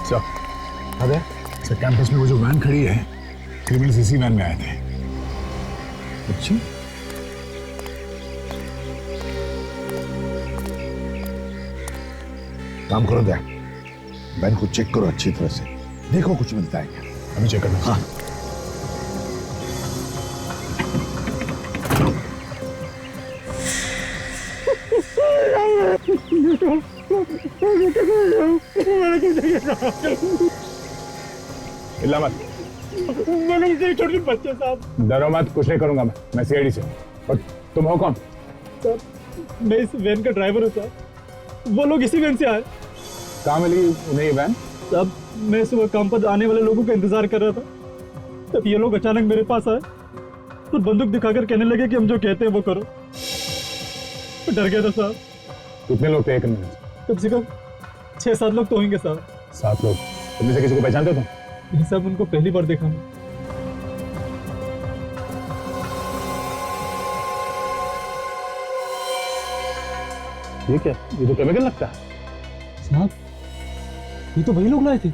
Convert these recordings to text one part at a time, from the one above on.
Sir, अरे sir campus में वो जो वैन खड़ी है, क्रिमिनल्स इसी वैन में आए थे। अच्छा, काम करो दे, वैन को चेक करो अच्छी तरह से, देखो कुछ मिलता है क्या। अभी चेक करना। हाँ हिला मत। छोटे बच्चे साहब। डरो मत, कुछ नहीं करूंगा मैं सीआईडी से। और तुम हो कौन? सर, मैं इस वैन का ड्राइवर हूँ सर। वो लोग इसी वैन से आए। कहाँ मिली उन्हें ये वैन? तब मैं सुबह काम पर आने वाले लोगों का इंतजार कर रहा था, तब ये लोग अचानक मेरे पास आए और बंदूक दिखाकर कहने लगे कि हम जो कहते हैं वो करो। तो डर गया था साहब। कितने लोग थे एक में? कम से कम 6-7 लोग तो होंगे साहब। 7 लोग? तुम से किसी को पहचानते हो? नहीं साहब, उनको पहली बार देखा मैं। ये क्या? ये तो केमिकल लगता है साहब। ये तो वही लोग लाए थे।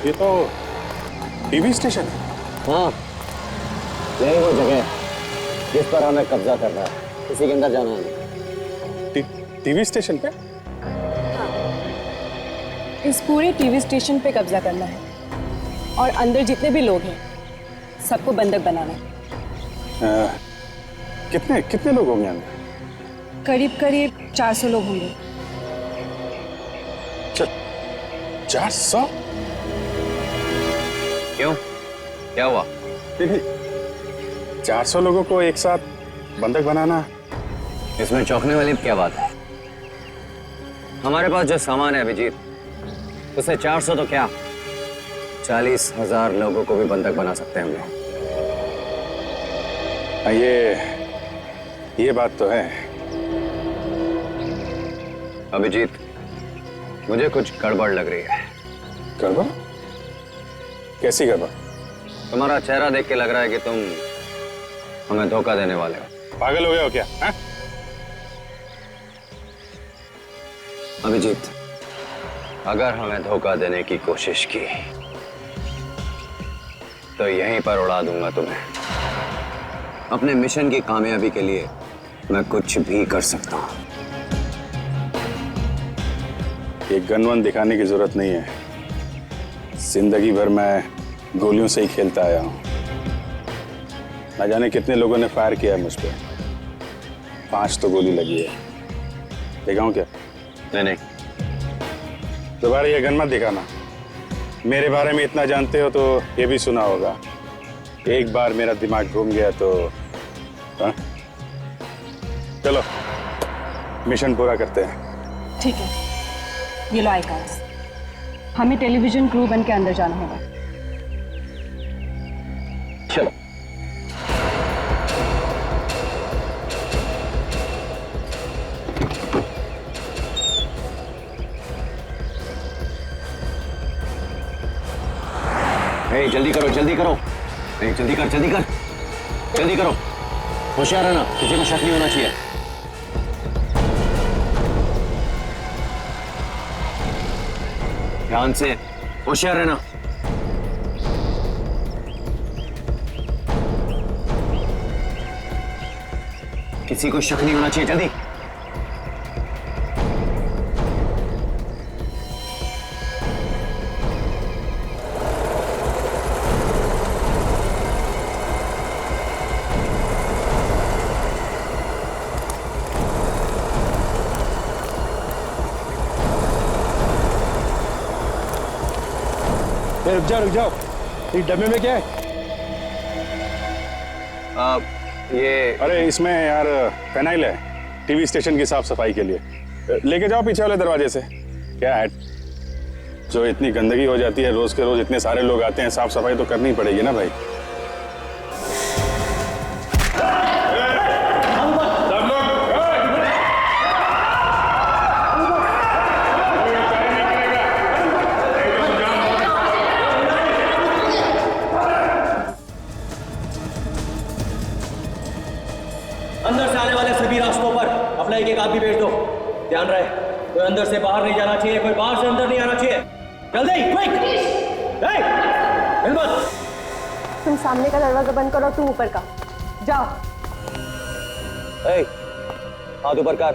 ये तो टीवी स्टेशन है। हाँ, यही वो जगह जिस पर हमें कब्जा करना है। इसी के अंदर जाना है। टीवी स्टेशन पे? इस पूरे टीवी स्टेशन पे कब्जा करना है और अंदर जितने भी लोग हैं सबको बंधक बनाना है। कितने लोग होंगे अंदर? करीब करीब 400 लोग होंगे। 400? क्यों? क्या हुआ? 400 लोगों को एक साथ बंधक बनाना, इसमें चौंकने वाली क्या बात है? हमारे पास जो सामान है अभिजीत, उसे 400 तो क्या 40,000 लोगों को भी बंधक बना सकते हैं हम लोग। ये बात तो है। अभिजीत, मुझे कुछ गड़बड़ लग रही है। गड़बड़? कैसी गड़बड़? तुम्हारा चेहरा देख के लग रहा है कि तुम हमें धोखा देने वाले हो। पागल हो गए हो क्या? हा? अभिजीत, अगर हमें धोखा देने की कोशिश की तो यहीं पर उड़ा दूंगा तुम्हें। अपने मिशन की कामयाबी के लिए मैं कुछ भी कर सकता हूं। ये गन-वन दिखाने की जरूरत नहीं है। जिंदगी भर मैं गोलियों से ही खेलता आया हूं। न जाने कितने लोगों ने फायर किया है मुझ पे। 5 तो गोली लगी है। दिखाऊं क्या? नहीं। दोबारा ये गन मत दिखाना। मेरे बारे में इतना जानते हो तो ये भी सुना होगा। एक बार मेरा दिमाग घूम गया तो हा? चलो मिशन पूरा करते हैं। ठीक है, ये लो आई कार्ड्स। हमें टेलीविजन क्रू बन के अंदर जाना होगा। चलो। जल्दी करो, जल्दी करो। नहीं, जल्दी कर, जल्दी कर, जल्दी करो। होशियार रहना, किसी को शक नहीं होना चाहिए। ध्यान से, होशियार रहना। किसी को शक नहीं होना चाहिए। जल्दी। रुक जाओ। ये डब्बे में क्या है? ये अरे इसमें यार फेनाइल है, टीवी स्टेशन की साफ सफाई के लिए। लेके जाओ पीछे वाले दरवाजे से। क्या है? जो इतनी गंदगी हो जाती है रोज के रोज, इतने सारे लोग आते हैं, साफ सफाई तो करनी पड़ेगी ना भाई। अंदर से आने वाले सभी रास्तों पर अपना एक आदमी भेज दो। ध्यान रहे, कोई अंदर से बाहर नहीं जाना चाहिए, कोई बाहर से अंदर नहीं आना चाहिए। जल्दी, क्विक! हिम्मत! तुम सामने का दरवाजा बंद करो, तुम ऊपर का जाओ। हाथ ऊपर कर।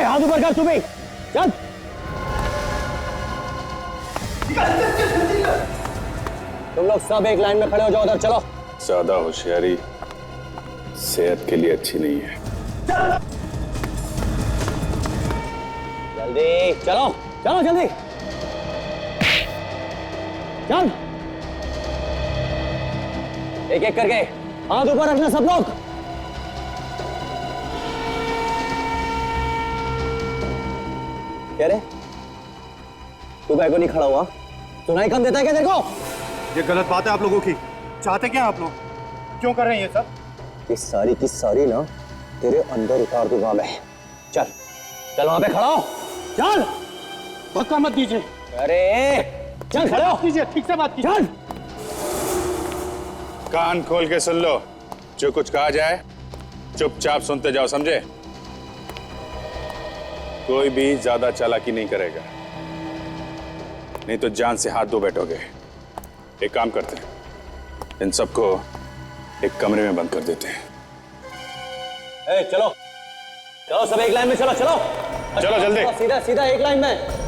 हाथ ऊपर कर, तुम्हें चल। तुम लोग सब एक लाइन में खड़े हो जाओ, उधर चलो। ज्यादा होशियारी सेहत के लिए अच्छी नहीं है। जल्दी चलो, चलो जल्दी चल। एक एक करके हाथ ऊपर रखना सब लोग। क्या रे, तू बैग को नहीं खड़ा हुआ? सुनाई कम देता है क्या तेरे को? ये गलत बात है आप लोगों की। चाहते क्या आप लोग? क्यों कर रहे हैं ये सब? ये सारी ना तेरे अंदर उतार दूंगा मैं। चल चल, वहां पे खड़ा हो, चल। धक्का मत दीजिए। अरे चल, खड़े हो। कीजिए, ठीक से बात कीजिए। चल। कान खोल के सुन लो, जो कुछ कहा जाए चुपचाप सुनते जाओ, समझे? कोई भी ज्यादा चालाकी नहीं करेगा, नहीं तो जान से हाथ धो बैठोगे। एक काम करते हैं, इन सबको एक कमरे में बंद कर देते हैं। चलो चलो, सब एक लाइन में चलो, चलो चलो जल्दी। सीधा सीधा एक लाइन में।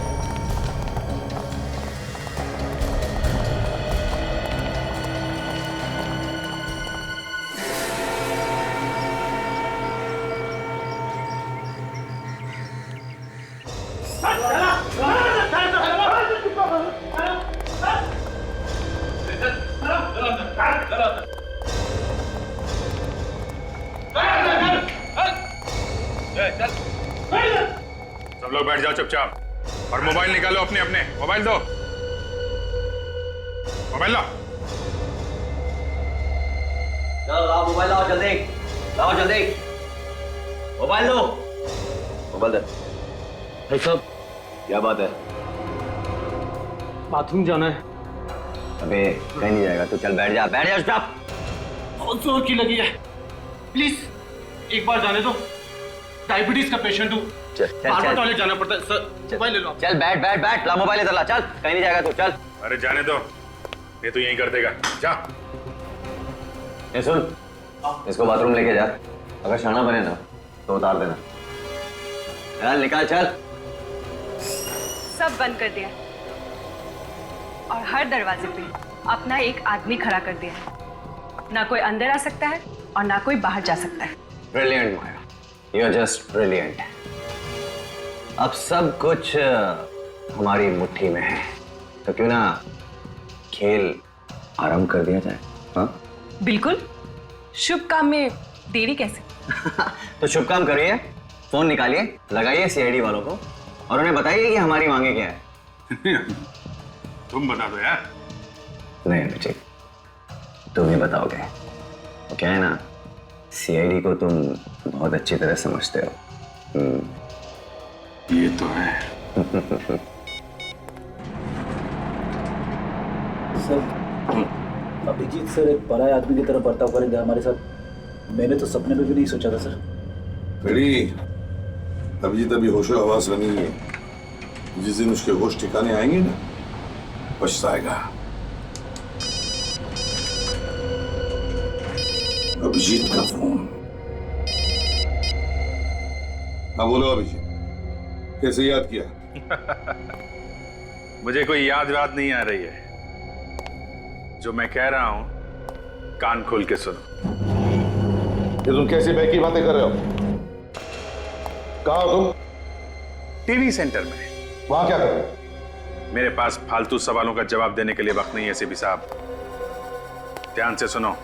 सब लोग बैठ जाओ चुपचाप और मोबाइल निकालो, अपने अपने मोबाइल दो। मोबाइल लो। चलो लाओ मोबाइल, लाओ जल्दी, लाओ जल्दी मोबाइल लो। मोबाइल दे। भाई साहब, क्या बात है? बाथरूम जाना है। अबे कहीं नहीं जाएगा, तू चल बैठ जा, बैठ जा चुपचाप। बहुत जोर की लगी है, प्लीज एक बार जाने दो। डायबिटीज का पेशेंट हूँ, चल चल बार-बार चल टॉयलेट जाना पड़ता है। सर मोबाइल ले लो। चल, बैठ बैठ बैठ, ला मोबाइल इधर ला, चल कहीं नहीं जाएगा तू, चल। अरे जाने दो, ये तो यहीं कर देगा, जा। ये सुन, इसको बाथरूम लेके जा, अगर शाना बने ना तो उतार देना। चल निकाल, चल। सब बंद कर दिया और हर दरवाजे पे अपना एक आदमी खड़ा कर दिया। ना कोई अंदर आ सकता है और ना कोई बाहर जा सकता है। Brilliant Maya, you are just brilliant. अब सब कुछ हमारी मुट्ठी में है, तो क्यों ना खेल आरंभ कर दिया जाए? हाँ बिल्कुल, शुभ काम में देरी कैसे? तो शुभ काम करिए, फोन निकालिए, लगाइए सीआईडी वालों को और उन्हें बताइए कि हमारी मांगे क्या है। तुम बता दो यार। नहीं अभिजीत, तुम ही बताओगे। वो क्या है ना, सीआईडी को तुम बहुत अच्छी तरह समझते हो। ये तो है। सर, अभिजीत सर एक पराये आदमी की तरह बर्ताव करेंगे हमारे साथ, मैंने तो सपने में भी नहीं सोचा था सर। खड़ी, अभिजीत अभी होशो हवास में नहीं है। जिस दिन उसके होश ठिकाने आएंगे ना, पछताएगा। अभिजीत का फोन। हाँ बोलो अभिजीत, कैसे याद किया? मुझे कोई याद नहीं आ रही है, जो मैं कह रहा हूं कान खोल के सुनो। ये तुम कैसी बैक की बातें कर रहे हो? कहाँ हो तुम? टीवी सेंटर में। वहां क्या कर रहे हो? मेरे पास फालतू सवालों का जवाब देने के लिए वक्त नहीं है सीपी साहब। ध्यान से सुनो,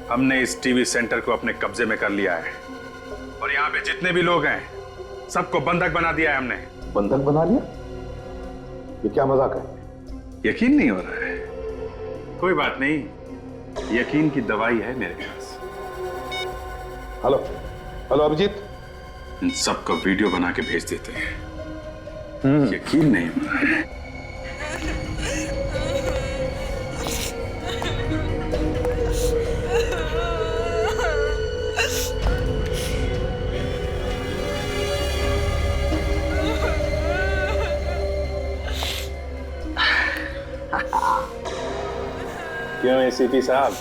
हमने इस टीवी सेंटर को अपने कब्जे में कर लिया है और यहाँ पे जितने भी लोग हैं सबको बंधक बना दिया है हमने। बंधक बना लिया? ये क्या मजाक है? यकीन नहीं हो रहा है? कोई बात नहीं, यकीन की दवाई है मेरे पास। हेलो हेलो अभिजीत, इन सबको वीडियो बना के भेज देते हैं। यकीन नहीं हो रहा है? क्यों एसीपी साहब,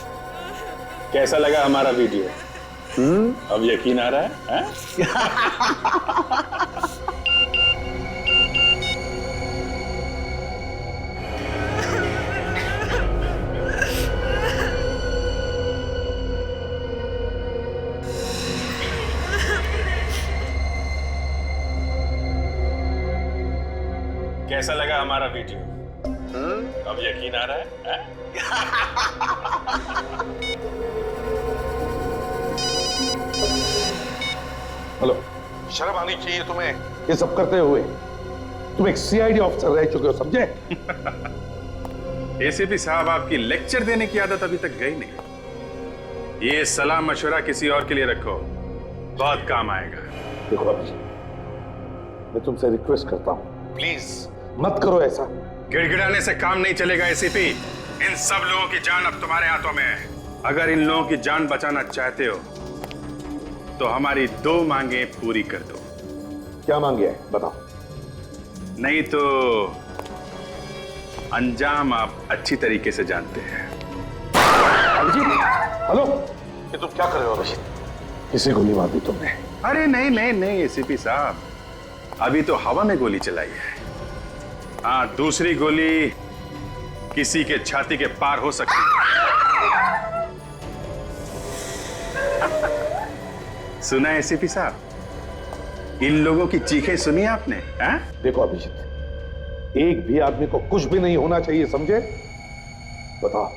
कैसा लगा हमारा वीडियो? अब यकीन आ रहा है? कैसा लगा हमारा वीडियो? अब यकीन आ रहा है? हेलो, शर्म आनी चाहिए तुम्हें ये सब करते हुए। तुम एक सीआईडी ऑफिसर रह चुके हो, समझे? एसीपी साहब, आपकी लेक्चर देने की आदत अभी तक गई नहीं। ये सलाह मशवरा किसी और के लिए रखो, बहुत काम आएगा। देखो अभी, मैं तुमसे रिक्वेस्ट करता हूं, प्लीज मत करो ऐसा। गिड़गिड़ाने से काम नहीं चलेगा एसीपी। इन सब लोगों की जान अब तुम्हारे हाथों में है। अगर इन लोगों की जान बचाना चाहते हो तो हमारी 2 मांगे पूरी कर दो। क्या मांगे है बताओ? नहीं तो अंजाम आप अच्छी तरीके से जानते हैं। अभिजीत, हेलो, ये तुम क्या कर रहे हो अभिजीत? किसी गोली मार दी तुमने? अरे नहीं नहीं नहीं एसीपी साहब, अभी तो हवा में गोली चलाई है। हाँ, दूसरी गोली किसी के छाती के पार हो सकती है। सुना है एसीपी साहब? इन लोगों की चीखें सुनी आपने? देखो अभिजीत, एक भी आदमी को कुछ भी नहीं होना चाहिए, समझे? बताओ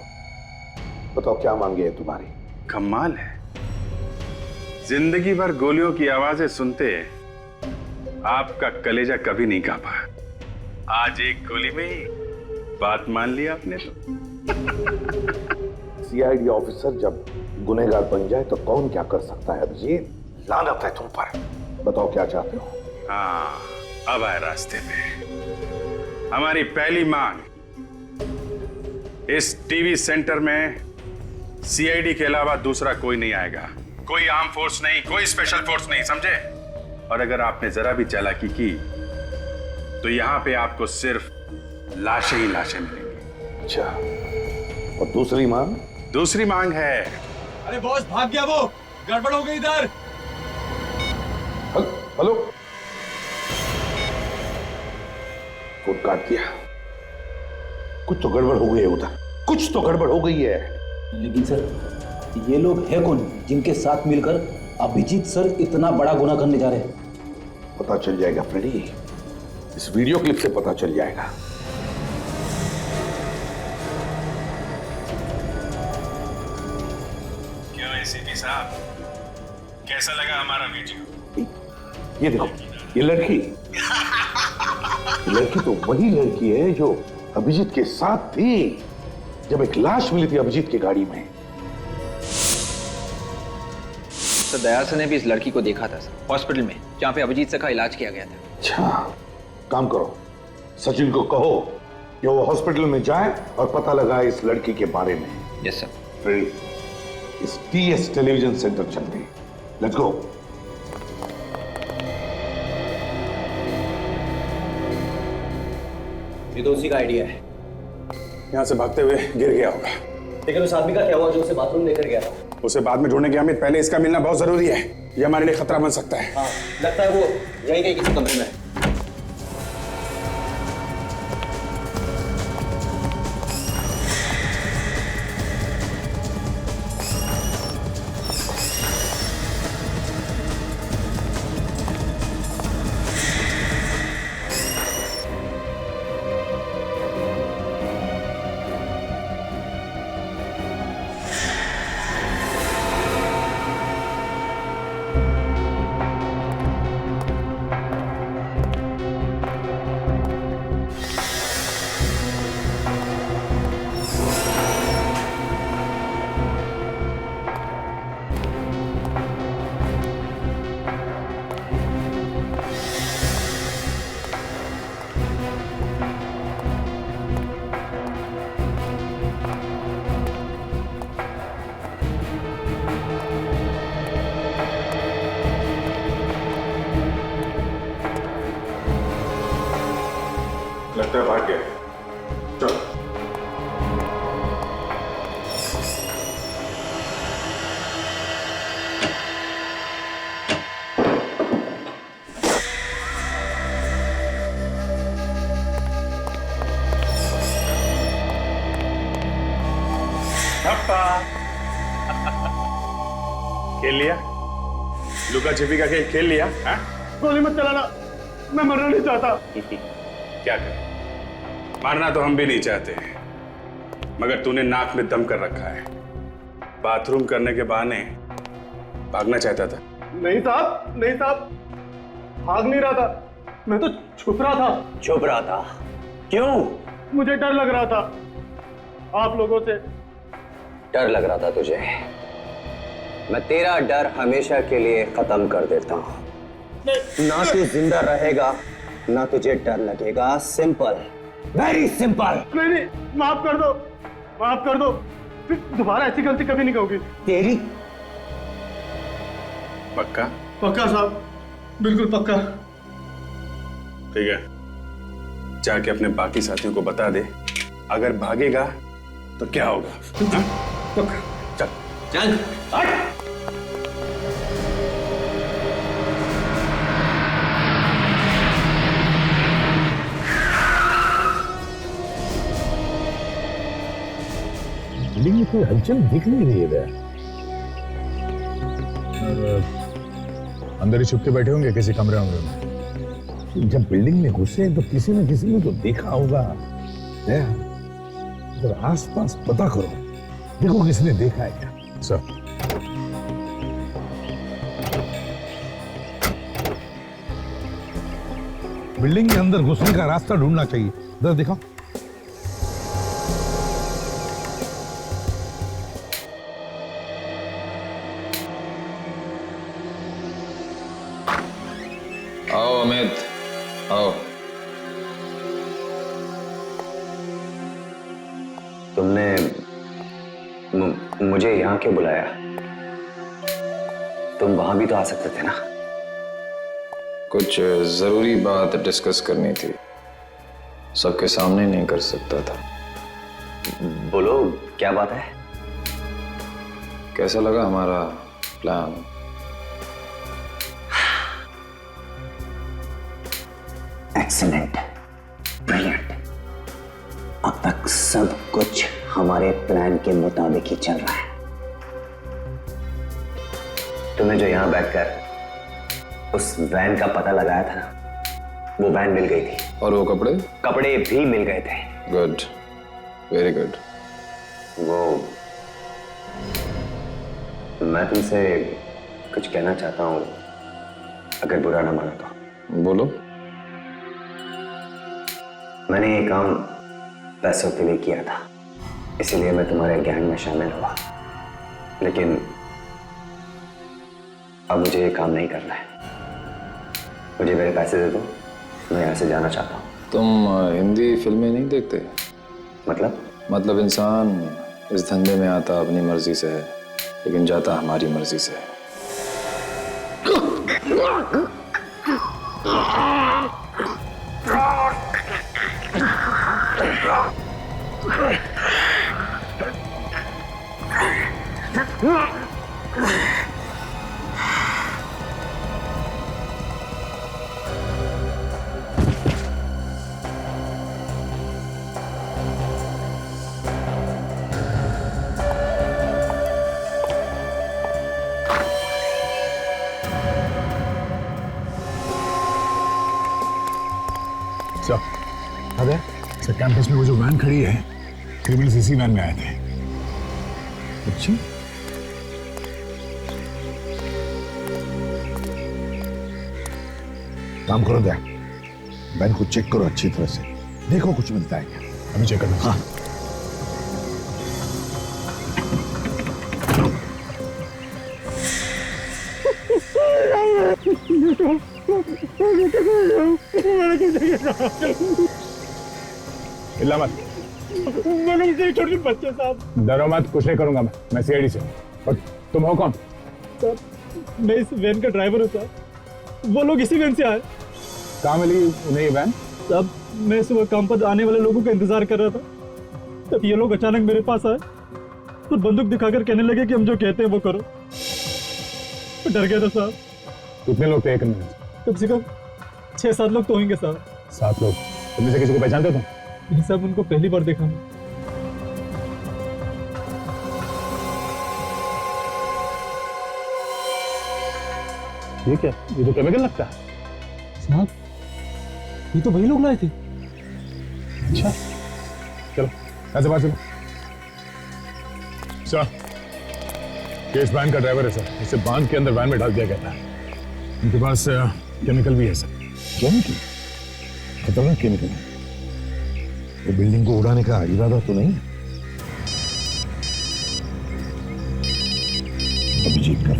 बताओ क्या मांगे है तुम्हारी? कमाल है, जिंदगी भर गोलियों की आवाजें सुनते आपका कलेजा कभी नहीं कांपा। आज एक गोली में ही बात मान ली आपने तो। सीआईडी ऑफिसर जब गुनहगार बन जाए तो कौन क्या कर सकता है अभिजीत? लानत है तुम पर। बताओ क्या चाहते हो? हाँ, अब आए रास्ते पे। हमारी पहली मांग, इस टीवी सेंटर में सीआईडी के अलावा दूसरा कोई नहीं आएगा। कोई आर्म फोर्स नहीं, कोई स्पेशल फोर्स नहीं, समझे? और अगर आपने जरा भी चालाकी की तो यहां पे आपको सिर्फ लाशें ही लाशें मिलेंगी। अच्छा, और दूसरी मांग? दूसरी मांग है, अरे बॉस, भाग गया वो, गड़बड़ हो गई इधर। हेलो, फोन काट दिया। कुछ तो गड़बड़ हो गई है उधर, कुछ तो गड़बड़ हो गई है। लेकिन सर, ये लोग हैं कौन जिनके साथ मिलकर अभिजीत सर इतना बड़ा गुनाह करने जा रहे हैं? पता चल जाएगा फ्रेडी, इस वीडियो क्लिप से पता चल जाएगा। क्यों एसीपी साहब, कैसा लगा हमारा वीडियो? ये देखो, ये लड़की तो वही लड़की है जो अभिजीत के साथ थी जब एक लाश मिली थी अभिजीत की गाड़ी में। सर, दयाल सर ने भी इस लड़की को देखा था सर, हॉस्पिटल में, जहाँ पे अभिजीत सर का इलाज किया गया था। अच्छा, काम करो, सचिन को कहो कि वो हॉस्पिटल में जाए और पता लगाए इस लड़की के बारे में। Yes sir. फिर इस टीएस टेलीविजन सेंटर चलते हैं। Let's go. ये तो उसी का आइडिया है। यहां से भागते हुए गिर गया होगा। लेकिन उस आदमी का क्या हुआ जो उसे बाथरूम लेकर गया था? उसे बाद में ढूंढने के अमित, पहले इसका मिलना बहुत जरूरी है। ये हमारे लिए खतरा बन सकता है। हाँ, लगता है वो यहीं कहीं किसी कमरे में है। लगता है भाग गया। चल। खेल लिया, लुका छिपी का खेल खेल लिया। हाँ? गोली मत चलाना, मैं मरना नहीं चाहता। क्या करें, मारना तो हम भी नहीं चाहते, मगर तूने नाक में दम कर रखा है। बाथरूम करने के बहाने भागना चाहता था। नहीं साहब, नहीं साहब, भाग नहीं रहा था, मैं तो छुप रहा था। छुप रहा था? क्यों? मुझे डर लग रहा था आप लोगों से। डर लग रहा था तुझे? मैं तेरा डर हमेशा के लिए खत्म कर देता हूं। ना तू जिंदा रहेगा, ना तुझे डर लगेगा। Simple, very simple. नहीं नहीं, माफ कर दो, माफ कर दो, फिर दोबारा ऐसी गलती कभी नहीं कहूंगी। तेरी पक्का? पक्का साहब, बिल्कुल पक्का। ठीक है, जाके अपने बाकी साथियों को बता दे, अगर भागेगा तो क्या होगा। हाँ? पक्का। चल चल। बिल्डिंग में कोई हलचल दिख नहीं रही है इधर। अंदर ही छुप के बैठे होंगे किसी कमरे में। जब बिल्डिंग में घुसे तो किसी न किसी ने तो देखा होगा। जरा आसपास पता करो, देखो किसने देखा है क्या। सर बिल्डिंग के अंदर घुसने का रास्ता ढूंढना चाहिए, जरा दिखाओ। आओ अमित, आओ। तुमने मुझे यहाँ क्यों बुलाया? तुम वहां भी तो आ सकते थे ना। कुछ जरूरी बात डिस्कस करनी थी, सबके सामने नहीं कर सकता था। बोलो, क्या बात है? कैसा लगा हमारा प्लान? Excellent, brilliant. अब तक सब कुछ हमारे प्लान के मुताबिक ही चल रहा है। तुम्हें जो यहां बैठकर उस वैन का पता लगाया था ना, वो वैन मिल गई थी। और वो कपड़े? कपड़े भी मिल गए थे। Good, very good. वो मैं तुमसे कुछ कहना चाहता हूं, अगर बुरा ना मानो तो। बोलो। मैंने ये काम पैसों के लिए किया था, इसीलिए मैं तुम्हारे गैंग में शामिल हुआ। लेकिन अब मुझे ये काम नहीं करना है। मुझे मेरे पैसे दे दो, मैं यहाँ से जाना चाहता हूँ। तुम हिंदी फिल्में नहीं देखते? मतलब इंसान इस धंधे में आता अपनी मर्जी से है, लेकिन जाता हमारी मर्जी से है। अरे सर, कैंपस में वो जो वैन खड़ी है, क्रिमिनल्स इसी वैन में आए थे। अच्छा, काम करो दे, वैन को चेक करो अच्छी तरह से, देखो कुछ मिलता है क्या। अभी चेक करना। हाँ। हिला मत। छोटे बच्चे साहब। डरो मत, कुछ नहीं करूंगा मैं सीआईडी से। और तुम हो कौन? सर, मैं इस वैन का ड्राइवर हूँ सर। वो लोग इसी वैन से आए। कहाँ मिली उन्हें ये वैन? सब मैं सुबह काम पर आने वाले लोगों का इंतजार कर रहा था, तब ये लोग अचानक मेरे पास आए और बंदूक दिखाकर कहने लगे कि हम जो कहते हैं वो करो। मैं डर गया था साहब। कितने लोग थे एक में? कम से कम 6-7 लोग तो होंगे साहब। 7 लोग। तुमने से किसी को पहचानते तुम? नहीं साहब, उनको पहली बार देखा मैं। ठीक है, ये तो केमिकल लगता है। साहब ये तो वही लोग लाए थे। अच्छा चलो ऐसे बात चलो। सर केस वैन का ड्राइवर है सर, इसे बांध के अंदर वैन में डाल दिया गया था। उनके पास केमिकल भी है सर। केमिकल? खतरनाक केमिकल है। वो बिल्डिंग को उड़ाने का इरादा तो नहीं? अभिजीत का।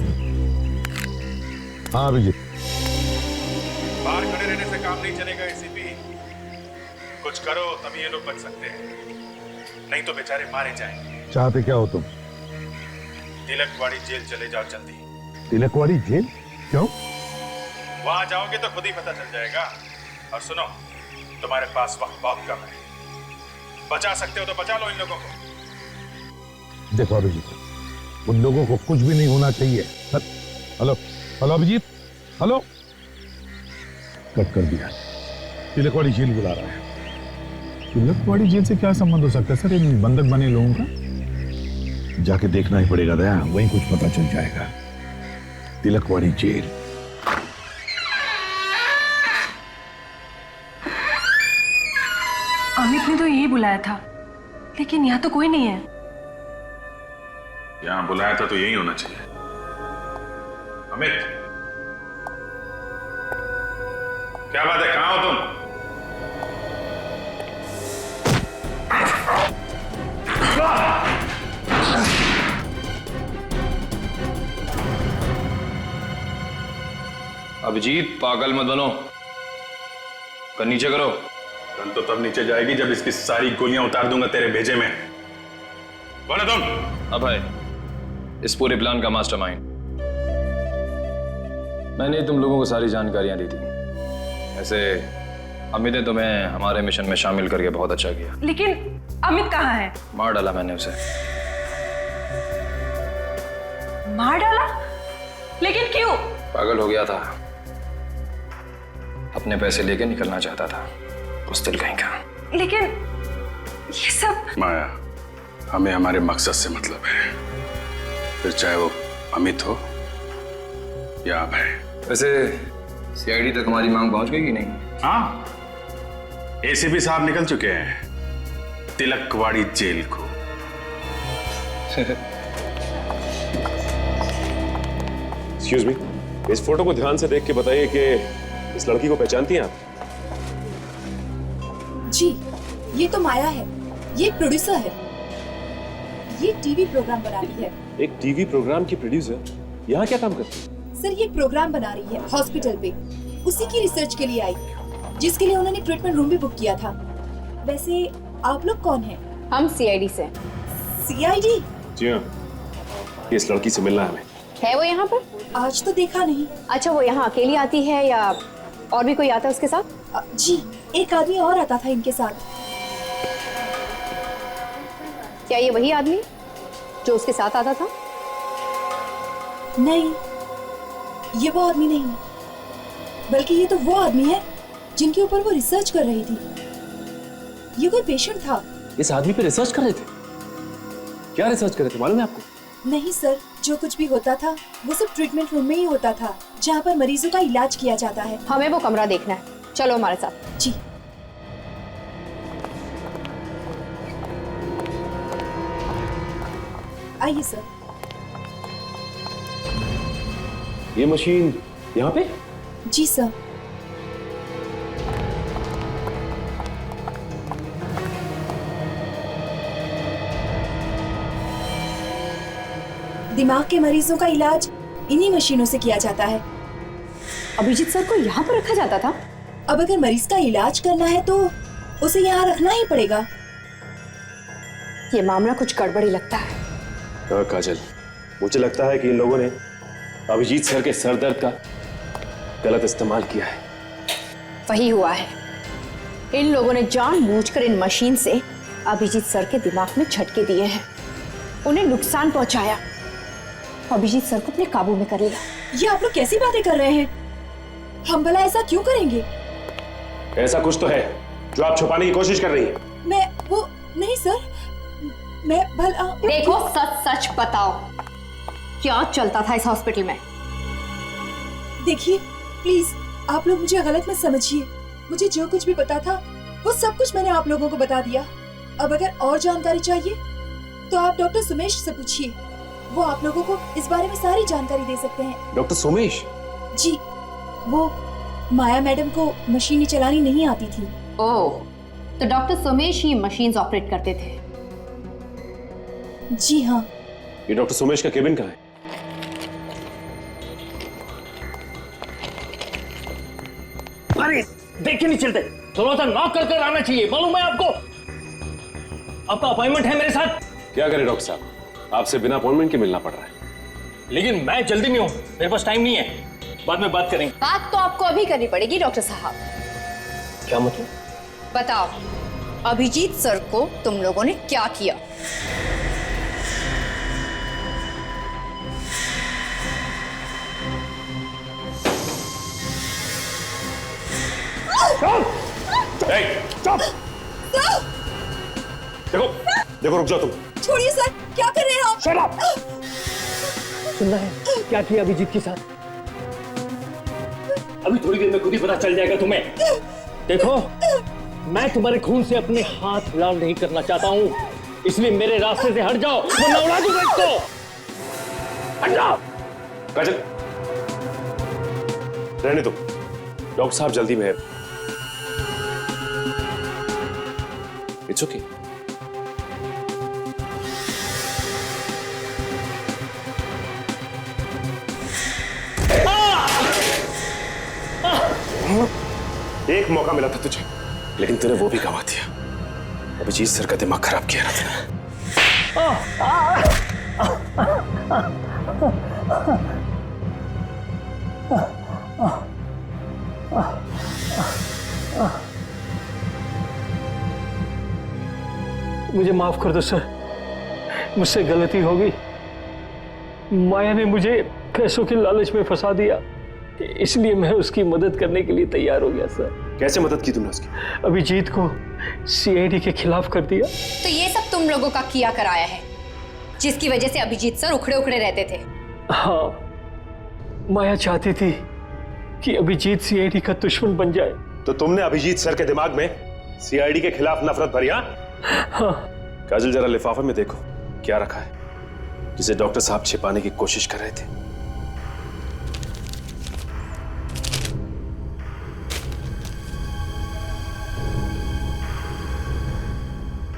हाँ अभिजीत। बाहर खड़े रहने से काम नहीं चलेगा एसीपी। कुछ करो तभी ये लोग बच सकते हैं, नहीं तो बेचारे मारे जाएंगे। चाहते क्या हो तुम? तिलकवाड़ी जेल चले जाओ जल्दी। तिलकवाड़ी जेल? क्यों? वहां जाओगे तो खुद ही पता चल जाएगा। और सुनो, तुम्हारे पास वक्त बहुत कम है। बचा सकते हो तो बचा लो इन लोगों को। देखो अभिजीत, उन लोगों को कुछ भी नहीं होना चाहिए। Hello hello Abhijit, hello. Cut कर दिया। तिलकवाड़ी जेल बुला रहा है। तिलकवाड़ी जेल से क्या संबंध हो सकता है सर इन बंधक बने लोगों का? जाके देखना ही पड़ेगा दया, वहीं कुछ पता चल जाएगा। तिलकवाड़ी जेल। अमित ने तो यही बुलाया था, लेकिन यहाँ तो कोई नहीं है। यहाँ बुलाया था तो यही होना चाहिए। अमित, क्या बात है, कहाँ हो तुम? अभिजीत पागल मत बनो, कर नीचे करो। गन तो तब नीचे जाएगी जब इसकी सारी गोलियां उतार दूंगा तेरे भेजे में। कौन है तुम? अभय, इस पूरे प्लान का मास्टरमाइंड। मैंने तुम लोगों को सारी जानकारियां दी थी। ऐसे अमित ने तुम्हें हमारे मिशन में शामिल करके बहुत अच्छा किया। लेकिन अमित कहाँ है? मार डाला मैंने उसे। मार डाला? लेकिन क्यों? पागल हो गया था, अपने पैसे लेके निकलना चाहता था, उस दिल कहीं का। लेकिन ये सब। माया, हमें हमारे मकसद से मतलब है, फिर चाहे वो अमित हो या अभय। वैसे सीआईडी तक हमारी मांग पहुंच गई कि नहीं? हाँ, एसीपी साहब निकल चुके हैं तिलकवाड़ी जेल को। एक्सक्यूज मी, इस फोटो को ध्यान से देख के बताइए कि इस लड़की को पहचानती हैं आप? जी, ये तो माया है, ये प्रोड्यूसर है, ये टीवी प्रोग्राम बना रही है। एक टीवी प्रोग्राम की प्रोड्यूसर यहाँ क्या काम करती है? सर ये प्रोग्राम बना रही है हॉस्पिटल पे, उसी की रिसर्च के लिए आई, जिसके लिए उन्होंने ट्रीटमेंट रूम भी बुक किया था। वैसे आप लोग कौन हैं? हम सीआईडी से। सीआईडी? जी हाँ, इस लड़की से मिलना है हमें। है वो यहाँ पर? आज तो देखा नहीं। अच्छा, वो यहाँ अकेली आती है या और भी कोई आता है उसके साथ? जी, एक आदमी और आता था इनके साथ। क्या ये वही आदमी जो उसके साथ आता था? नहीं, ये वो आदमी नहीं है, बल्कि ये तो वो आदमी है जिनके ऊपर वो रिसर्च कर रही थी। ये कोई पेशेंट था। इस आदमी पे रिसर्च कर रहे थे? क्या रिसर्च कर रहे थे, मालूम है आपको? नहीं सर, जो कुछ भी होता था वो सब ट्रीटमेंट रूम में ही होता था, जहाँ पर मरीजों का इलाज किया जाता है। हमें वो कमरा देखना है, चलो हमारे साथ। जी। आइए सर। ये मशीन यहाँ पे? जी सर। दिमाग के मरीजों का इलाज इन्हीं मशीनों से किया जाता है। अभिजीत सर को यहाँ पर रखा जाता था? अब अगर मरीज का इलाज करना है तो उसे यहाँ रखना ही पड़ेगा। ये मामला कुछ गड़बड़ी लगता है। हाँ काजल, मुझे लगता है कि इन लोगों ने अभिजीत सर के सर दर्द का गलत इस्तेमाल किया है। वही हुआ है। इन लोगों ने जानबूझकर इन मशीन से अभिजीत सर के दिमाग में झटके दिए हैं, उन्हें नुकसान पहुंचाया। अभिजीत सर को अपने काबू में कर लिया। ये आप लोग कैसी बातें कर रहे हैं? हम भला ऐसा क्यों करेंगे? ऐसा कुछ तो है जो आप छुपाने की कोशिश कर रही हैं। मैं वो नहीं सर, मैं भला। देखो सच सच बताओ, क्या चलता था इस हॉस्पिटल में? देखिए प्लीज आप लोग मुझे गलत मत समझिए। मुझे जो कुछ भी पता था वो सब कुछ मैंने आप लोगों को बता दिया। अब अगर और जानकारी चाहिए तो आप डॉक्टर सुमेश से पूछिए, वो आप लोगों को इस बारे में सारी जानकारी दे सकते हैं। डॉक्टर सुमेश? जी, वो माया मैडम को मशीन चलानी नहीं आती थी। ओह, तो डॉक्टर सुमेश ही मशीन्स ऑपरेट करते थे? जी हाँ। ये डॉक्टर सुमेश का केबिन कहाँ है? अरे देख के नहीं चलते, थोड़ा सा नॉक कर कर आना चाहिए, मालूम है आपको? आपका अपॉइंटमेंट है मेरे साथ। क्या करें डॉक्टर साहब, आपसे बिना अपॉइंटमेंट के मिलना पड़ रहा है। लेकिन मैं जल्दी में हूँ, मेरे पास टाइम नहीं है, बाद में बात करेंगे। बात तो आपको अभी करनी पड़ेगी डॉक्टर साहब। क्या मतलब? बताओ, अभिजीत सर को तुम लोगों ने क्या किया? स्टॉप! देखो देखो, रुक जाओ तुम। छोड़िए सर, क्या कर रहे हैं आप? Shut up! सुनना है क्या किया अभिजीत के साथ? अभी थोड़ी देर में खुद ही पता चल जाएगा तुम्हें। देखो, मैं तुम्हारे खून से अपने हाथ लाल नहीं करना चाहता हूँ, इसलिए मेरे रास्ते से हट जाओ वरना उड़ा दूंगा इसको। हट जाओ। काजल, रहने दो, डॉक्टर साहब जल्दी में है। It's okay. एक मौका मिला था तुझे, लेकिन तूने वो भी गंवा दिया। अभिजीत सर का दिमाग खराब किया ना तूने। मुझे माफ कर दो सर, मुझसे गलती हो गई। माया ने मुझे पैसों के लालच में फंसा दिया, इसलिए मैं उसकी मदद करने के लिए तैयार हो गया सर। कैसे मदद की तुमने उसकी? अभिजीत को सीआईडी के खिलाफ कर दिया। तो ये सब तुम लोगों का किया कराया है, जिसकी वजह से अभिजीत सर उखड़े उखड़े रहते थे। हाँ, माया चाहती थी कि अभिजीत सीआईडी का दुश्मन बन जाए। तो तुमने अभिजीत सर के दिमाग में सीआईडी के खिलाफ नफरत भरी? हाँ। काजल, जरा लिफाफे में देखो क्या रखा है, जिसे डॉक्टर साहब छिपाने की कोशिश कर रहे थे।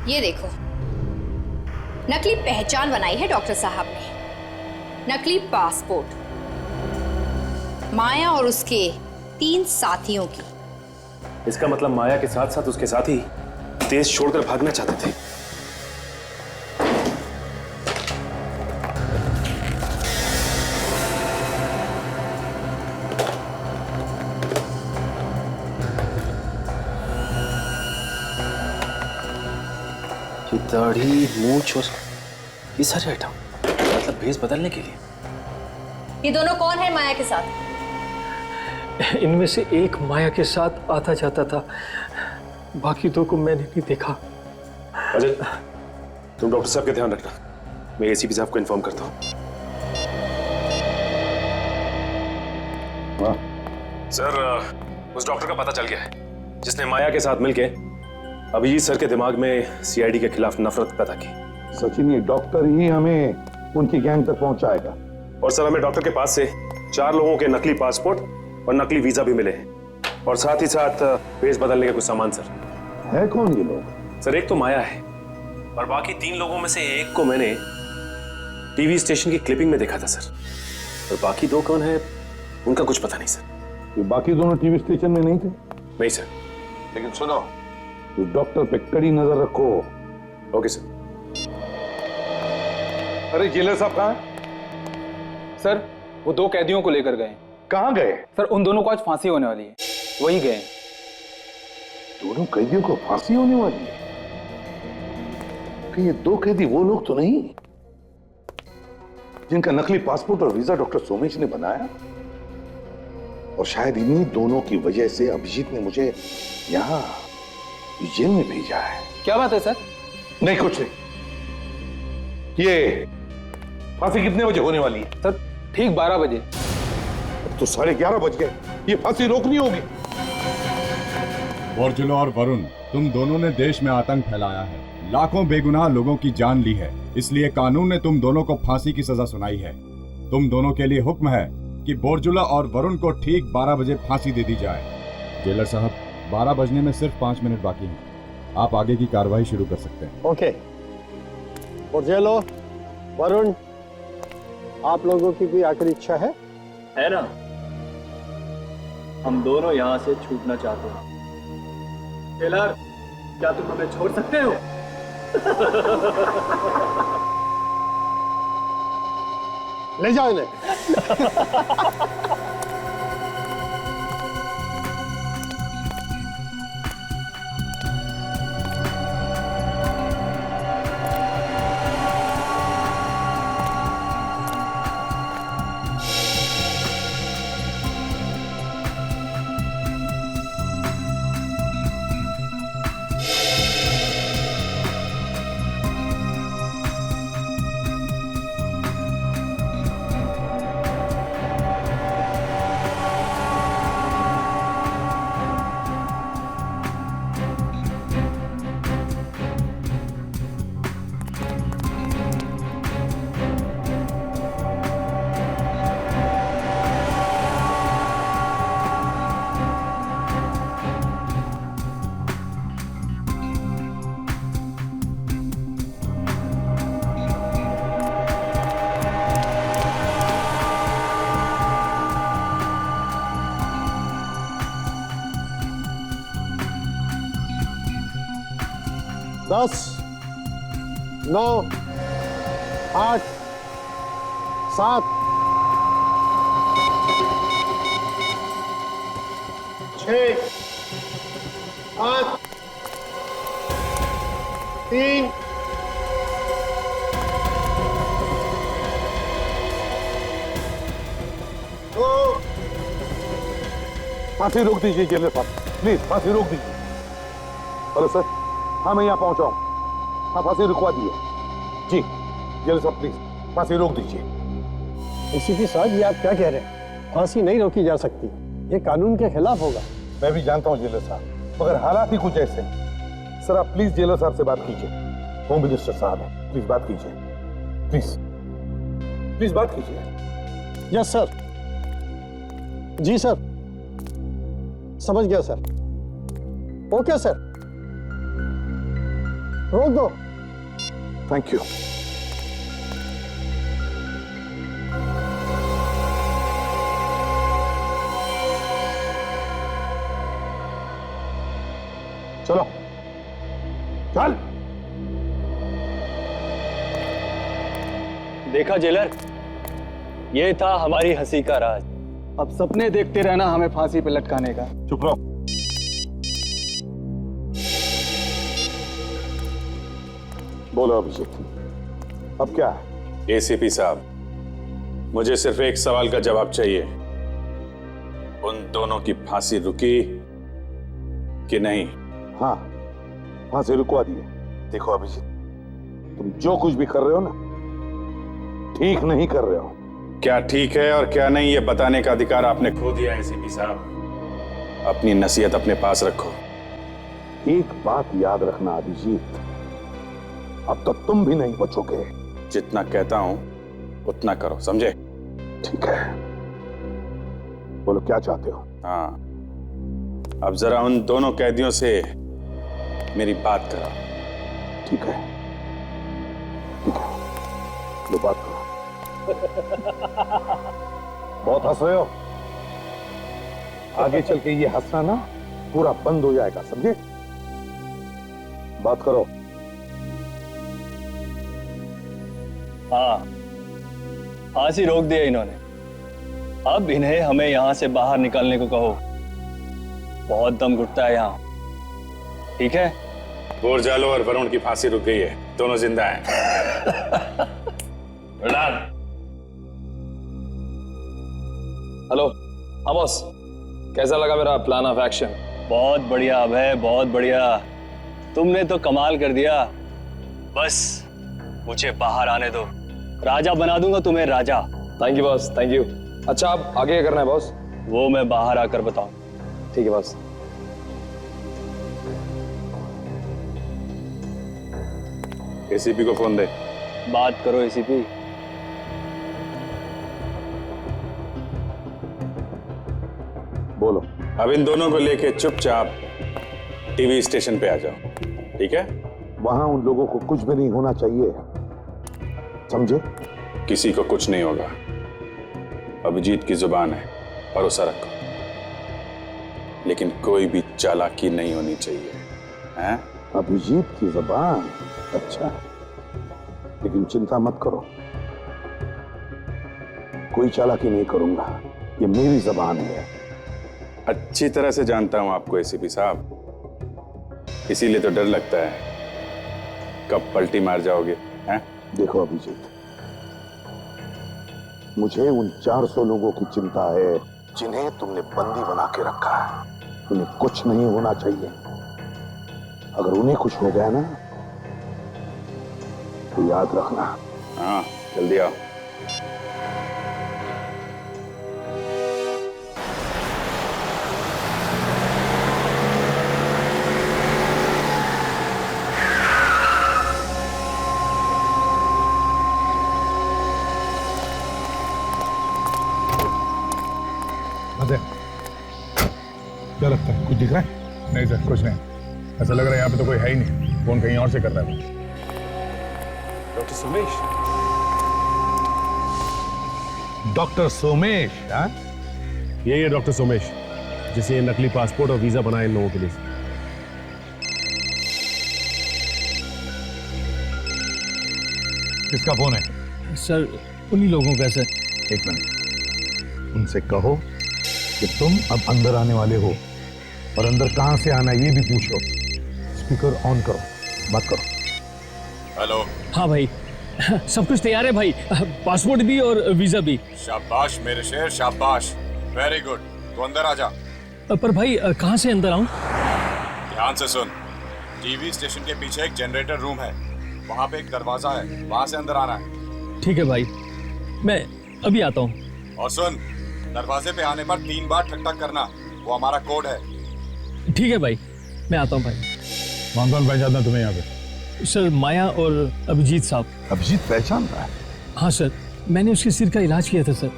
ये देखो, नकली पहचान बनाई है डॉक्टर साहब ने, नकली पासपोर्ट, माया और उसके 3 साथियों की। इसका मतलब माया के साथ साथ उसके साथी देश छोड़कर भागना चाहते थे। ये दाढ़ी, मूंछ और ये सारे आइटम, मतलब भेस बदलने के लिए। ये दोनों कौन है माया के साथ? इनमें से एक माया के साथ आता जाता था, बाकी 2 को मैंने नहीं देखा। अजय, तुम डॉक्टर साहब का ध्यान रखना, मैं एसीपी साहब को इन्फॉर्म करता हूँ। सर, उस डॉक्टर का पता चल गया है जिसने माया के साथ मिलके अभिजीत सर के दिमाग में सीआईडी के खिलाफ नफरत पैदा की। सचिन, ये डॉक्टर ही हमें उनकी गैंग तक पहुंचाएगा। और सर, हमें डॉक्टर के पास से 4 लोगों के नकली पासपोर्ट और नकली वीजा भी मिले हैं, और साथ ही साथ भेस बदलने के कुछ सामान। सर, है कौन ये लोग? सर, एक तो माया है और बाकी 3 लोगों में से एक को मैंने टीवी स्टेशन की क्लिपिंग में देखा था सर, और बाकी 2 कौन है उनका कुछ पता नहीं सर। ये बाकी दोनों टीवी स्टेशन में नहीं थे? नहीं सर। लेकिन सुनो, तो डॉक्टर पे कड़ी नजर रखो। Okay sir. अरे जेलर साहब कहाँ? सर, वो 2 कैदियों को लेकर गए। कहाँ गए? सर, उन दोनों को आज फांसी होने वाली है, वही गए। दोनों कैदियों को फांसी होने वाली है। कहीं ये दो कैदी वो लोग तो नहीं जिनका नकली पासपोर्ट और वीजा डॉक्टर सोमेश ने बनाया? और शायद इन्हीं दोनों की वजह से अभिजीत ने मुझे यहां जेल में भेजा है। क्या बात है सर? नहीं, कुछ नहीं। ये फांसी कितने बजे होने वाली है? सर ठीक 12 बजे। तो 11:30 बज गए, ये फांसी रोकनी होगी। बोरजुला और वरुण, तुम दोनों ने देश में आतंक फैलाया है, लाखों बेगुनाह लोगों की जान ली है, इसलिए कानून ने तुम दोनों को फांसी की सजा सुनाई है। तुम दोनों के लिए हुक्म है कि बोरजुला और वरुण को ठीक 12 बजे फांसी दे दी जाए। जेलर साहब, 12 बजने में सिर्फ 5 मिनट बाकी हैं, आप आगे की कार्रवाई शुरू कर सकते हैं। ओके। बोरजुला, वरुण, आप लोगों की कोई आखिरी इच्छा है ना? हम दोनों यहाँ से छूटना चाहते हैं। टेलर, क्या तुम हमें छोड़ सकते हो? ले जाओ इन्हें। दस, 9, 8, 7, 6, 5, 3, 2। फांसी रोक दीजिए जेलर साहब, प्लीज फांसी रोक दीजिए। हेलो सर, हाँ मैं यहाँ पहुंचा हूँ। हाँ फांसी रुकवा दी है जी। जेलर साहब प्लीज फांसी रोक दीजिए। एसीपी साहब, ये आप क्या कह रहे हैं? फांसी नहीं रोकी जा सकती, ये कानून के खिलाफ होगा। मैं भी जानता हूँ जेलर साहब, मगर हालात ही कुछ ऐसे हैं। सर आप प्लीज जेलर साहब से बात कीजिए, होम मिनिस्टर साहब है, प्लीज बात कीजिए, प्लीज प्लीज बात कीजिए। Yes sir. जी सर, समझ गया सर। ओके सर, रोक दो। Thank you. चलो चल। देखा जेलर, ये था हमारी हंसी का राज। अब सपने देखते रहना हमें फांसी पे लटकाने का। चुप रहो। बोलो अभिजीत, अब क्या है? एसीपी साहब, मुझे सिर्फ एक सवाल का जवाब चाहिए। उन दोनों की फांसी रुकी कि नहीं? हाँ, फांसी रुकवा दी है। देखो अभिजीत, तुम जो कुछ भी कर रहे हो ना, ठीक नहीं कर रहे हो। क्या ठीक है और क्या नहीं, ये बताने का अधिकार आपने खो दिया है एसीपी साहब। अपनी नसीहत अपने पास रखो। एक बात याद रखना अभिजीत, अब तो तुम भी नहीं बचोगे। जितना कहता हूं उतना करो, समझे? ठीक है, बोलो क्या चाहते हो? हाँ, अब जरा उन दोनों कैदियों से मेरी बात करो। ठीक है, ठीक है, लो बात करो। बहुत हंस रहे हो, आगे चल के ये हंसना ना पूरा बंद हो जाएगा, समझे? बात करो। हाँ, फांसी रोक दिया इन्होंने। अब इन्हें हमें यहां से बाहर निकलने को कहो। बहुत दम घुटता है यहाँ। ठीक है? बोरजालो और वरुण की फांसी रुक गई है, दोनों जिंदा हैं। हेलो, हाँ बॉस, कैसा लगा मेरा प्लान ऑफ एक्शन? बहुत बढ़िया अभय, बहुत बढ़िया। तुमने तो कमाल कर दिया। बस मुझे बाहर आने दो, राजा बना दूंगा तुम्हें, राजा। Thank you boss, thank you. अच्छा, अब आगे क्या करना है बॉस? वो मैं बाहर आकर बताऊं। ठीक है बॉस। एसीपी को फोन दे। बात करो एसीपी। बोलो। अब इन दोनों को लेके चुपचाप टीवी स्टेशन पे आ जाओ, ठीक है? वहां उन लोगों को कुछ भी नहीं होना चाहिए, समझे? किसी को कुछ नहीं होगा। अभिजीत की जुबान है, भरोसा रखो। लेकिन कोई भी चालाकी नहीं होनी चाहिए, हैं? अभिजीत की जुबान? अच्छा, लेकिन चिंता मत करो, कोई चालाकी नहीं करूंगा, ये मेरी जुबान है। अच्छी तरह से जानता हूं आपको एसीपी साहब, इसीलिए तो डर लगता है कब पलटी मार जाओगे, हैं? देखो अभिजीत, मुझे उन 400 लोगों की चिंता है जिन्हें तुमने बंदी बना के रखा है। उन्हें कुछ नहीं होना चाहिए। अगर उन्हें कुछ हो गया ना तो याद रखना। हाँ, जल्दी आओ। क्या लगता है, कुछ दिख रहा है? नहीं सर, कुछ नहीं। ऐसा लग रहा है यहाँ पे तो कोई है ही नहीं, फोन कहीं और से कर रहा है। डॉक्टर सोमेश। डॉक्टर सोमेश? हाँ, यही है डॉक्टर सोमेश, जिसे ये नकली पासपोर्ट और वीजा बनाए इन लोगों के लिए। किसका फोन है? सर, उन्हीं लोगों का सर। एक मिनट, उनसे कहो कि तुम अब अंदर आने वाले हो, और अंदर कहां से आना ये भी पूछो। स्पीकर ऑन करो, बात करो। हेलो। हाँ भाई, सब कुछ तैयार है भाई, पासपोर्ट भी और वीजा भी। शाबाश मेरे शेर, शाबाश, वेरी गुड। तो अंदर आ जा। पर भाई कहाँ से अंदर आऊं? ध्यान से सुन, टीवी स्टेशन के पीछे एक जनरेटर रूम है, वहाँ पे एक दरवाजा है, वहाँ से अंदर आना है। ठीक है भाई, मैं अभी आता हूँ। और सुन, दरवाजे पे आने पर 3 बार ठक ठक करना, वो हमारा कोड है। ठीक है भाई, मैं आता हूँ भाई। कौन कौन पहचानता तुम्हें यहाँ पे? सर, माया और अभिजीत साहब। अभिजीत पहचान रहा है? हाँ सर, मैंने उसके सिर का इलाज किया था सर।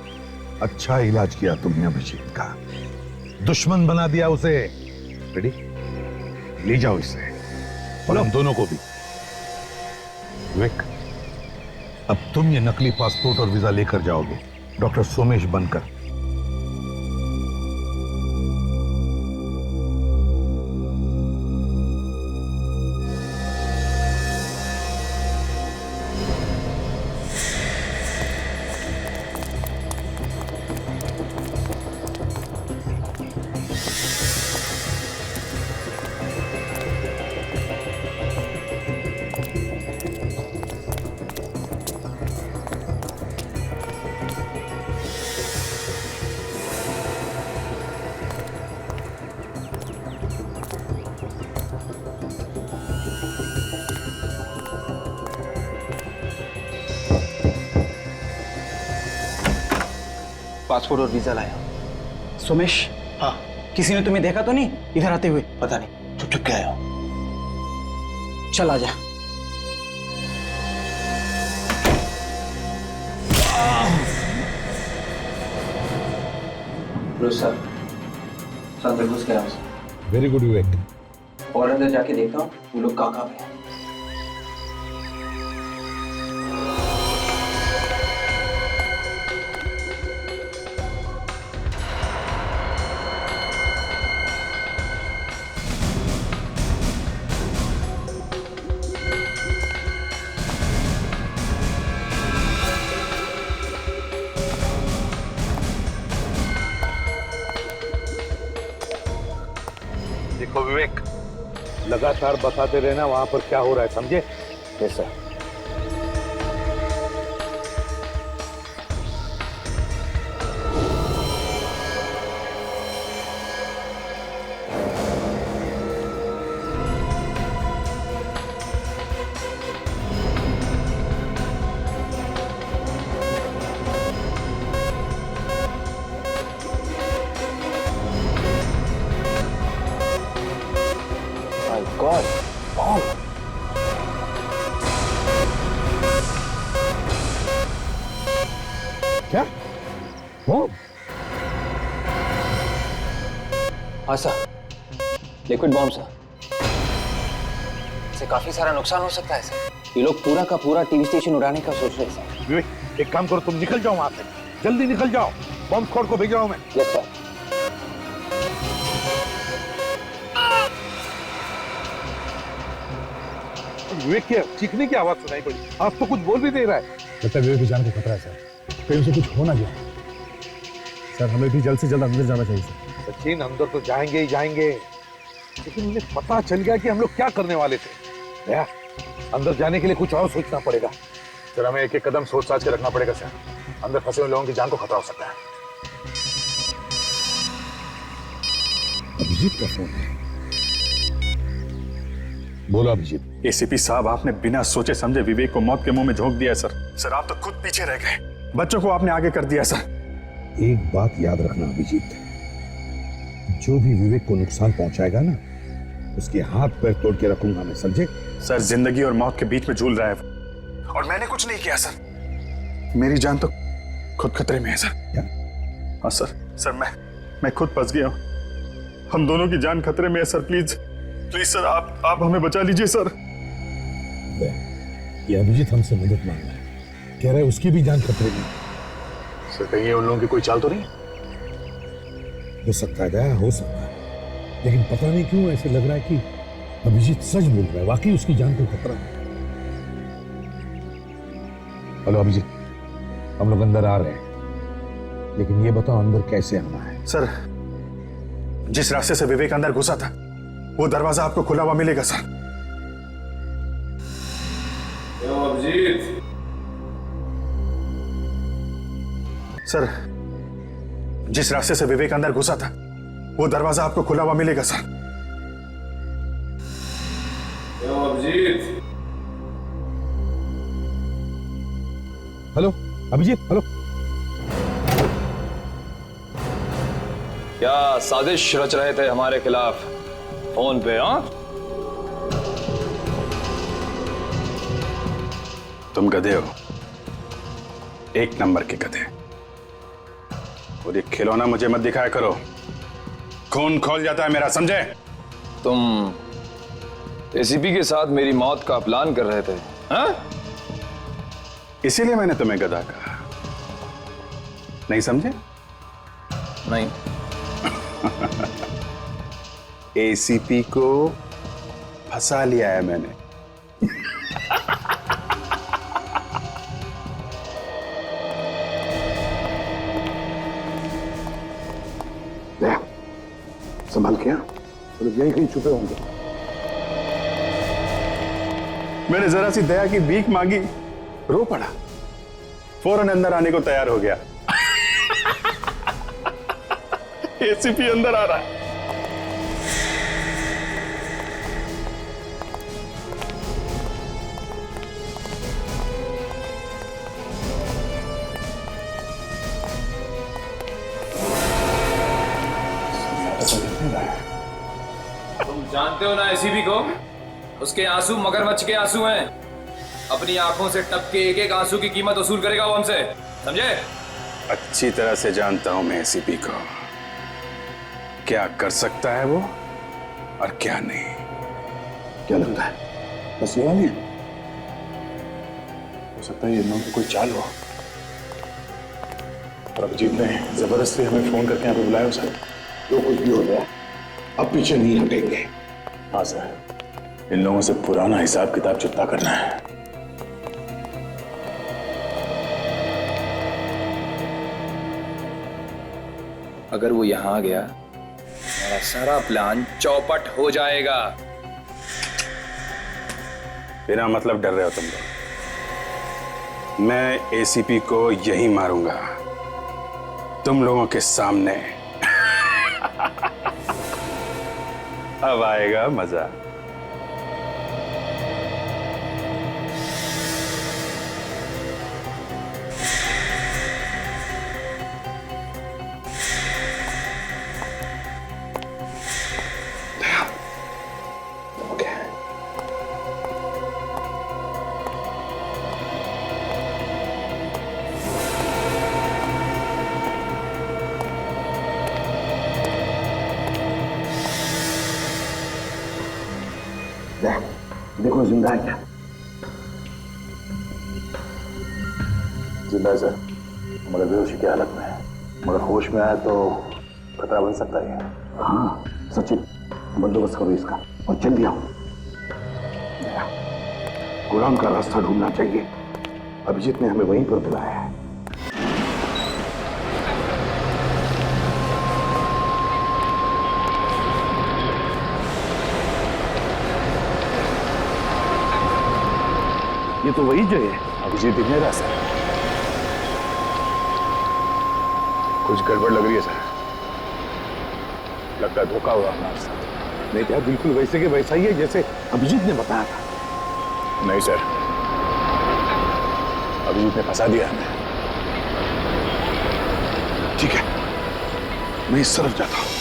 अच्छा इलाज किया तुमने अभिजीत का, दुश्मन बना दिया उसे। रेडी, ले जाओ इसे और हम दोनों को भी। विवेक, अब तुम ये नकली पासपोर्ट और वीजा लेकर जाओगे डॉक्टर सोमेश बनकर। पासपोर्ट और वीजा लाया। सोमेश, हाँ, किसी ने तुम्हें देखा तो नहीं इधर आते हुए? पता नहीं, चुप चुप के आया हो। चल आ जा। सर, अंदर घुस गया। वेरी गुड विवेक। और अंदर जाके देखता हूँ वो लोग कहाँ पे हैं। देखो विवेक, लगातार बताते रहना वहां पर क्या हो रहा है, समझे? Yes sir. God, bomb. क्या? बॉम्ब? हाँ सर, लिक्विड बॉम्ब सर। इससे काफी सारा नुकसान हो सकता है सर। ये लोग पूरा का पूरा टीवी स्टेशन उड़ाने का सोच रहे हैं सर। विवेक, एक काम करो, तुम निकल जाओ वहां से, जल्दी निकल जाओ। बॉम्ब स्क्वाड को भेज रहा हूं मैं। Yes sir. विवेक की चीखने की आवाज सुनाई पड़ी, आप तो कुछ बोल भी दे रहा है। लगता है विवेक की जान को खतरा है सर, कहीं उसे कुछ हो ना जाए। सर हमें भी जल्द से जल्द अंदर जाना चाहिए सर। सचिन, अंदर तो जाएंगे ही जाएंगे, लेकिन उन्हें पता चल गया कि हम लोग क्या करने वाले थे। भैया, अंदर जाने के लिए कुछ और सोचना पड़ेगा। सर हमें एक एक कदम सोच साच के रखना पड़ेगा सर, अंदर फंसे हुए लोगों की जान को खतरा हो सकता है। अभिजीत का फोन है। बोलो अभिजीत। एसीपी साहब, आपने बिना सोचे समझे विवेक को मौत के मुंह में झोंक दिया सर। सर आप तो खुद पीछे रह गए, बच्चों को आपने आगे कर दिया सर। एक बात याद रखना अभिजीत, जो भी विवेक को नुकसान पहुंचाएगा ना, उसके हाथ पैर तोड़ के रखूंगा मैं, समझे? सर जिंदगी और मौत के बीच में झूल रहा है और मैंने कुछ नहीं किया सर। मेरी जान तो खुद खतरे में है सर। क्या? हाँ सर मैं खुद फंस गया हूं। हम दोनों की जान खतरे में है सर। प्लीज सर आप हमें बचा लीजिए सर। ये अभिजीत हमसे मदद मांग रहा है, कह रहा है उसकी भी जान खतरे में। सर कहीं उन लोगों की कोई चाल तो नहीं? हो सकता है दया, हो सकता है, लेकिन पता नहीं क्यों ऐसे लग रहा है कि अभिजीत सच बोल रहा है, वाकई उसकी जान को खतरा है। हेलो अभिजीत, हम लोग अंदर आ रहे हैं, लेकिन ये बताओ अंदर कैसे आना है? सर जिस रास्ते से विवेक अंदर घुसा था, वो दरवाजा आपको खुला हुआ मिलेगा सर। अभिजीत। सर जिस रास्ते से विवेक अंदर घुसा था, वो दरवाजा आपको खुला हुआ मिलेगा sir. Abhijit. Hello Abhijit, hello. क्या साजिश रच रहे थे हमारे खिलाफ फोन पे? हाँ, तुम गधे हो, एक नंबर के गधे। और ये खिलौना मुझे मत दिखाया करो, खून खोल जाता है मेरा, समझे? तुम एसीपी के साथ मेरी मौत का प्लान कर रहे थे? हाँ? इसीलिए मैंने तुम्हें गधा कहा, नहीं समझे? नहीं। एसीपी को फंसा लिया है मैंने। संभाल के, तो यहीं कहीं छुपे होंगे। मैंने जरा सी दया की भीख मांगी, रो पड़ा, फौरन अंदर आने को तैयार हो गया। एसीपी अंदर आ रहा है। तुम जानते हो ना एसीपी को, उसके आंसू मगरमच्छ के आंसू हैं। अपनी आंखों से टपके एक एक आंसू की कीमत वसूल करेगा वो हमसे, समझे? अच्छी तरह से जानता हूं मैं एसीपी को, क्या कर सकता है वो और क्या नहीं। क्या लगता है बस ये वाली? हो सकता है ये लोगों की कोई चाल हो, और अभिजीत ने जबरदस्ती हमें फोन करके यहाँ पे बुलाया सर। जो कुछ भी हो गया, अब पीछे नहीं हटेंगे। हाँ सर, इन लोगों से पुराना हिसाब किताब चुकता करना है। अगर वो यहां आ गया, हमारा सारा प्लान चौपट हो जाएगा। बिना मतलब डर रहे हो तुम लोग। मैं एसीपी को यही मारूंगा, तुम लोगों के सामने। अब आएगा मजा। देखो जिंदा है क्या? जिंदा है सर, मगर बेहोशी की हालत में है। मगर होश में आया तो खतरा बन सकता है। हाँ सचिन, बंदोबस्त करो इसका और जल्दी आओ। गुलाम का रास्ता ढूंढना चाहिए। अभिजीत ने हमें वहीं पर बुलाया है। ये तो वही जगह है। अभिजीत दिखने रहा सर। कुछ गड़बड़ लग रही है सर। लगता है धोखा हुआ हमारे साथ। नहीं क्या, बिल्कुल वैसे के वैसा ही है जैसे अभिजीत ने बताया था। नहीं सर, अभिजीत ने फंसा दिया हमें। ठीक है, मैं इस तरफ जाता हूं।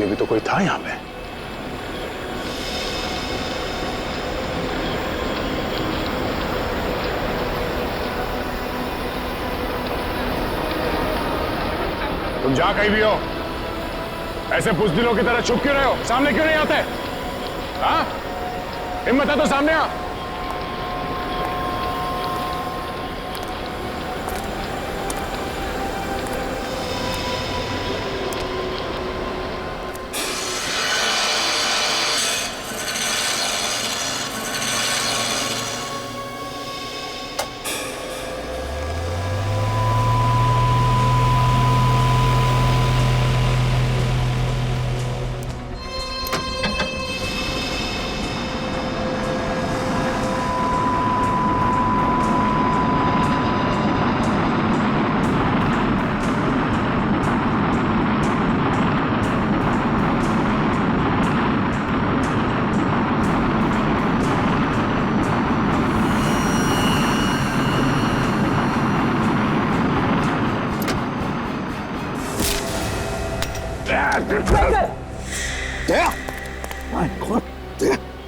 अभी तो कोई था यहां पे। तुम जहां कहीं भी हो, ऐसे बुज़दिलों की तरह छुप क्यों रहे हो? सामने क्यों नहीं आते? हाँ, हिम्मत है तो सामने आ।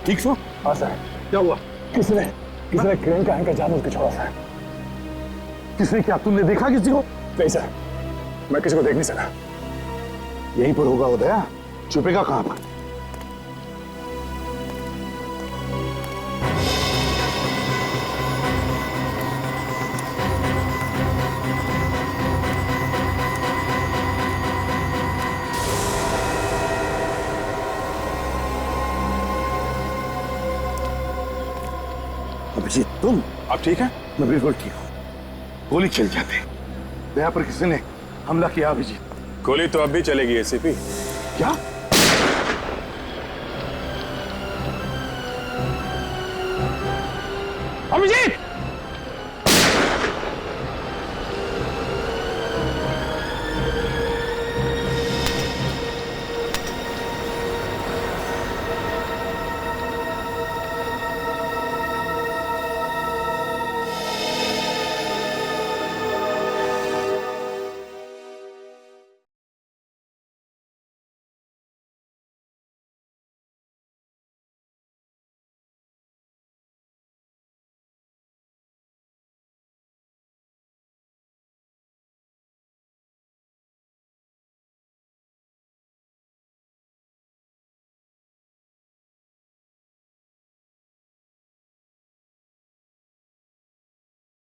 ठीक सो? हाँ सर। क्या हुआ? किसने क्रेन का एंकर जानबूझ के छोड़ा सर। किसने? क्या तुमने देखा किसी को? नहीं सर, मैं किसी को देख नहीं सका। यहीं पर होगा उदय, छुपेगा कहां पर? अभिजीत, तुम? आप ठीक है? मैं बिल्कुल ठीक हूँ। गोली चल जाते, दया पर किसी ने हमला किया। अभिजीत, गोली तो अब भी चलेगी एसीपी। क्या? अभिजीत!